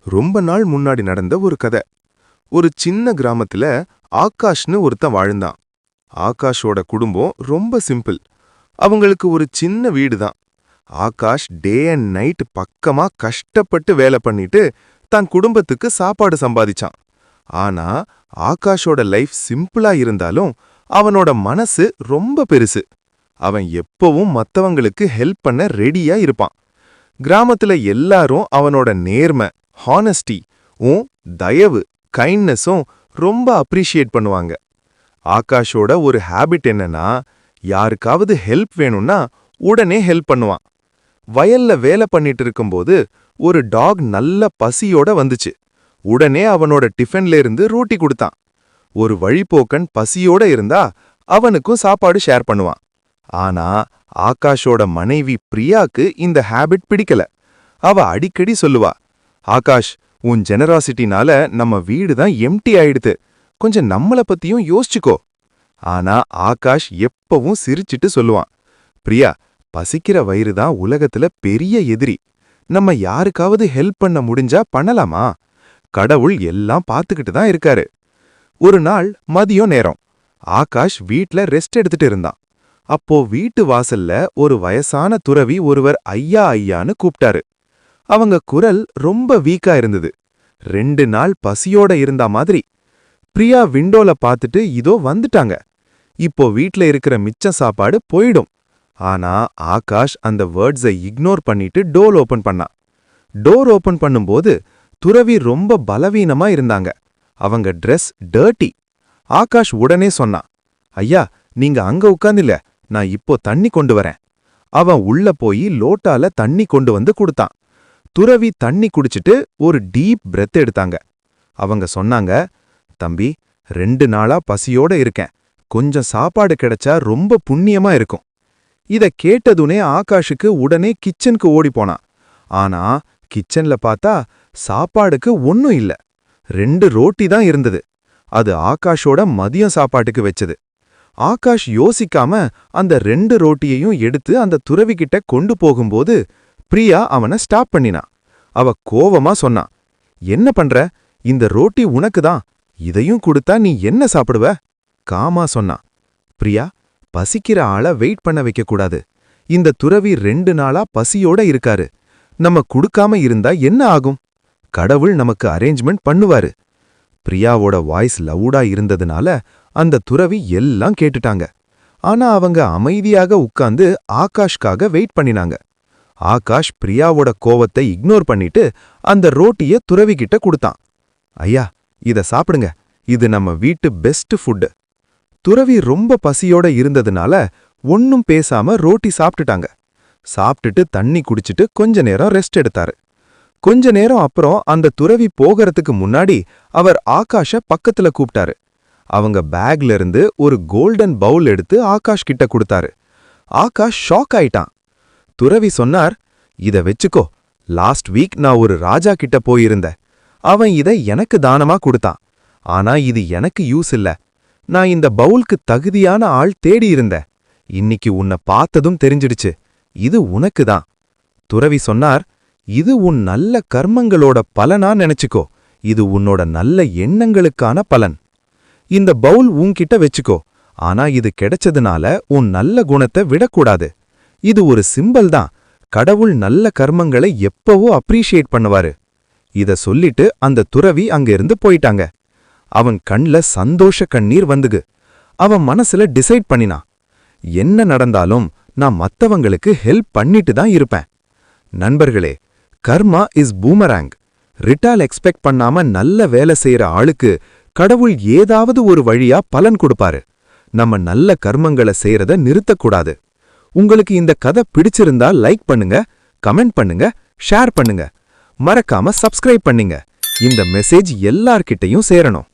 ரொம்ப நாள் முன்னாடி நடந்த ஒரு கதை. ஒரு சின்ன கிராமத்துல ஆகாஷ்னு ஒருத்தன் வாழ்ந்தான். ஆகாஷோட குடும்பம் ரொம்ப சிம்பிள். அவங்களுக்கு ஒரு சின்ன வீடு தான். ஆகாஷ் டே அண்ட் நைட் பக்கமா கஷ்டப்பட்டு வேலை பண்ணிட்டு தன் குடும்பத்துக்கு சாப்பாடு சம்பாதிச்சான். ஆனா ஆகாஷோட லைஃப் சிம்பிளா இருந்தாலும் அவனோட மனசு ரொம்ப பெருசு. அவன் எப்பவும் மத்தவங்களுக்கு ஹெல்ப் பண்ண ரெடியா இருப்பான். கிராமத்துல எல்லாரும் அவனோட நேர்மை, ஹானஸ்டி தயவு, கைண்ட்னஸும் ரொம்ப அப்ரிஷியேட் பண்ணுவாங்க. ஆகாஷோட ஒரு ஹேபிட் என்னன்னா, யாருக்காவது ஹெல்ப் வேணும்னா உடனே ஹெல்ப் பண்ணுவான். வயல்ல வேலை பண்ணிட்டு இருக்கும்போது ஒரு டாக் நல்ல பசியோட வந்துச்சு. உடனே அவனோட டிஃபன்ல இருந்து ரோட்டி கொடுத்தான். ஒரு வழிப்போக்கன் பசியோட இருந்தா அவனுக்கும் சாப்பாடு ஷேர் பண்ணுவான். ஆனா ஆகாஷோட மனைவி பிரியாக்கு இந்த ஹேபிட் பிடிக்கல. அவ அடிக்கடி சொல்லுவா, ஆகாஷ், உன் ஜெனராசிட்டினால நம்ம வீடு தான் எம்டி ஆயிடுது. கொஞ்சம் நம்மள பத்தியும் யோசிச்சுக்கோ. ஆனா ஆகாஷ் எப்பவும் சிரிச்சிட்டு சொல்லுவான், பிரியா, பசிக்கிற வயிறு தான் உலகத்துல பெரிய எதிரி. நம்ம யாருக்காவது ஹெல்ப் பண்ண முடிஞ்சா பண்ணலாமா? கடவுள் எல்லாம் பார்த்துக்கிட்டு தான் இருக்காரு. ஒரு நாள் மதியம் நேரம் ஆகாஷ் வீட்ல ரெஸ்ட் எடுத்துட்டு இருந்தான். அப்போ வீட்டு வாசல்ல ஒரு வயசான துறவி ஒருவர் ஐயா ஐயான்னு கூப்பிட்டாரு. அவங்க குரல் ரொம்ப வீக்கா இருந்தது. 2 நாள் பசியோட இருந்தா மாதிரி. பிரியா விண்டோல பார்த்துட்டு இதோ வந்துட்டாங்க. இப்போ வீட்ல இருக்கிற மிச்ச சாப்பாடு போயிடும். ஆனா ஆகாஷ் அந்த வேர்ட்ஸை இக்னோர் பண்ணிட்டு டோர் ஓபன் பண்ணான். டோர் ஓபன் பண்ணும்போது துறவி ரொம்ப பலவீனமா இருந்தாங்க. அவங்க ட்ரெஸ் டர்ட்டி. ஆகாஷ் உடனே சொன்னான், ஐயா, நீங்க அங்க உட்கார்ந்தில்ல, நான் இப்போ தண்ணி கொண்டு வரேன். அவன் உள்ள போய் லோட்டால தண்ணி கொண்டு வந்து கொடுத்தான். துறவி தண்ணி குடிச்சிட்டு ஒரு டீப் பிரெத் எடுத்தாங்க. அவங்க சொன்னாங்க, தம்பி, 2 நாளா பசியோட இருக்கேன். கொஞ்சம் சாப்பாடு கிடைச்சா ரொம்ப புண்ணியமா இருக்கும். இத கேட்டதுனே ஆகாஷுக்கு உடனே கிச்சனுக்கு ஓடி போனான். ஆனா கிச்சன்ல பார்த்தா சாப்பாடுக்கு ஒன்னும் இல்ல. 2 ரோட்டி தான் இருந்தது. அது ஆகாஷோட மதியம் சாப்பாட்டுக்கு வச்சது. ஆகாஷ் யோசிக்காம அந்த 2 ரோட்டியையும் எடுத்து அந்த துறவிகிட்ட கொண்டு போகும்போது பிரியா அவனை ஸ்டாப் பண்ணினா. அவ கோவமா சொன்னா, என்ன பண்ற? இந்த ரோட்டி உனக்கு தான். இதையும் கொடுத்தா நீ என்ன சாப்பிடுவ? காமா சொன்னா, பிரியா, பசிக்கிற ஆள வெயிட் பண்ண வைக்க கூடாது. இந்த துறவி 2 நாளா பசியோட இருக்காரு. நம்ம குடுக்காம இருந்தா என்ன ஆகும்? கடவுள் நமக்கு அரேஞ்ச்மெண்ட் பண்ணுவாரு. பிரியாவோட வாய்ஸ் லவுடா இருந்ததுனால அந்த துறவி எல்லாம் கேட்டுட்டாங்க. ஆனா அவங்க அமைதியாக உட்கார்ந்து ஆகாஷ்காக வெயிட் பண்ணினாங்க. ஆகாஷ் பிரியாவோட கோவத்தை இக்னோர் பண்ணிட்டு அந்த ரோட்டிய துறவிகிட்ட கொடுத்தான். ஐயா, இத சாப்பிடுங்க. இது நம்ம வீட்டு பெஸ்ட் ஃபுட். துறவி ரொம்ப பசியோட இருந்ததுனால ஒன்னும் பேசாம ரோட்டி சாப்பிட்டுட்டாங்க. சாப்பிட்டுட்டு தண்ணி குடிச்சிட்டு கொஞ்ச நேரம் ரெஸ்ட் எடுத்தாரு. கொஞ்ச நேரம் அப்புறம் அந்த துறவி போகறதுக்கு முன்னாடி அவர் ஆகாஷ பக்கத்துல கூப்பிட்டாரு. அவங்க பேக்ல இருந்து ஒரு கோல்டன் பவுல் எடுத்து ஆகாஷ் கிட்ட கொடுத்தாரு. ஆகாஷ் ஷாக் ஆயிட்டான். துறவி சொன்னார், இத வெச்சுக்கோ. லாஸ்ட் வீக் நான் ஒரு ராஜா கிட்ட போயிருந்தேன். அவன் இத எனக்கு தானமா கொடுத்தான். ஆனா இது எனக்கு யூஸ் இல்ல. நான் இந்த பவுலுக்கு தகுதியான ஆள் தேடி இருந்தேன். இன்னைக்கு உன்னை பார்த்ததும் தெரிஞ்சிடுச்சு. இது உனக்கு தான். துறவி சொன்னார், இது உன் நல்ல கர்மங்களோட பலனா நினைச்சுக்கோ. இது உன்னோட நல்ல எண்ணங்களுக்கான பலன். இந்த பவுல் உன்கிட்ட வெச்சுக்கோ. ஆனா இது கிடைச்சதுனால உன் நல்ல குணத்தை விடக்கூடாது. இது ஒரு சிம்பல் தான். கடவுள் நல்ல கர்மங்களை எப்பவோ அப்ரிஷியேட் பண்ணுவாரு. இத சொல்லிட்டு அந்த துறவி அங்க இருந்து போயிட்டாங்க. அவன் கண்ல சந்தோஷ கண்ணீர் வந்துகு. அவன் மனசுல டிசைட் பண்ணினான், என்ன நடந்தாலும் நான் மத்தவங்களுக்கு ஹெல்ப் பண்ணிட்டு தான் இருப்பேன். நண்பர்களே, கர்மா இஸ் பூமராங். ரிட்டால் எக்ஸ்பெக்ட் பண்ணாம நல்ல வேலை செய்யற ஆளுக்கு கடவுள் ஏதாவது ஒரு வழியா பலன் கொடுப்பாரு. நம்ம நல்ல கர்மங்களை செய்யறத நிறுத்தக்கூடாது. உங்களுக்கு இந்த கதை பிடிச்சிருந்தா லைக் பண்ணுங்க, கமெண்ட் பண்ணுங்க, ஷேர் பண்ணுங்க. மறக்காம சப்ஸ்கிரைப் பண்ணுங்க. இந்த மெசேஜ் எல்லார்கிட்டயும் சேரணும்.